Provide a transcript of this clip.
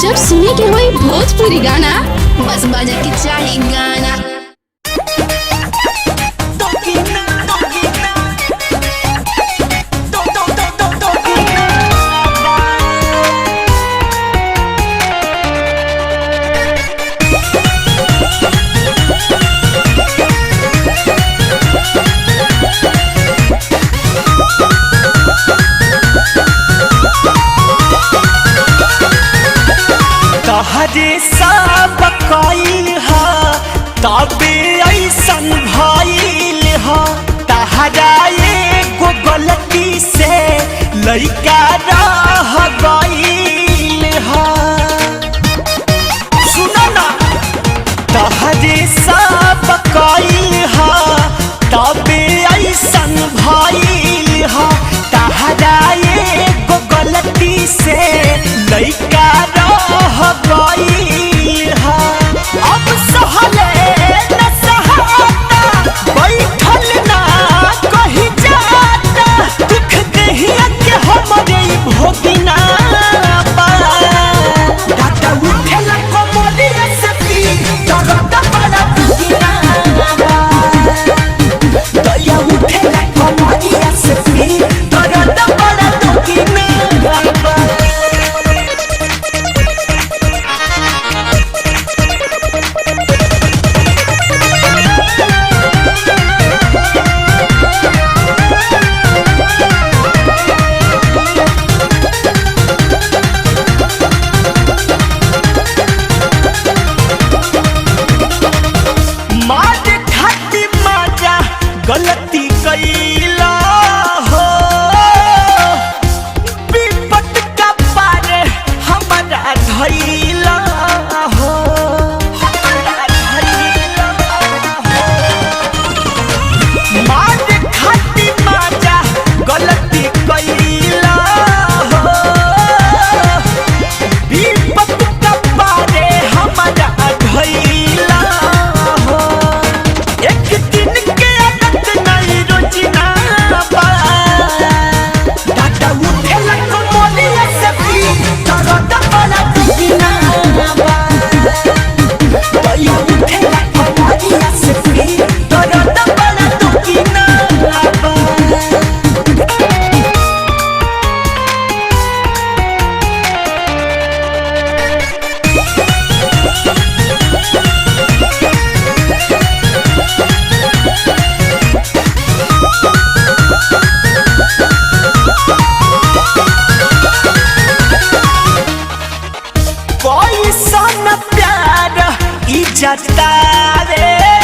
जब सुने के होई भोजपुरी गाना बस बजे के चाही गाना। तहरे सब कइल हा तबे ऐसन भइल हा। तहरा एगो गलती से लइका रह गइल हा। सुनो ना, तहरे सब कइल हा तबे ऐसन भइल हा। तहरा एगो गलती से लइका रह गइल हा। अब सहले न सहाता बैठल ना कहीं जाता। दुख देहिया के हमरे भोगिना बा। दादा उठेला कमरिया से पी दर्द बड़ा भोगिना बा। दया उठेला कमरिया से पी दर्द बड़ा भोगिना बा। गलती कइला हो विपत का पारे हमारा धइला हो। हमारा धइला हो मार खाती माजा गलती कइला हो विपत का पारे हमारा धइला हो। एक दिन के प्यार इज्जत रे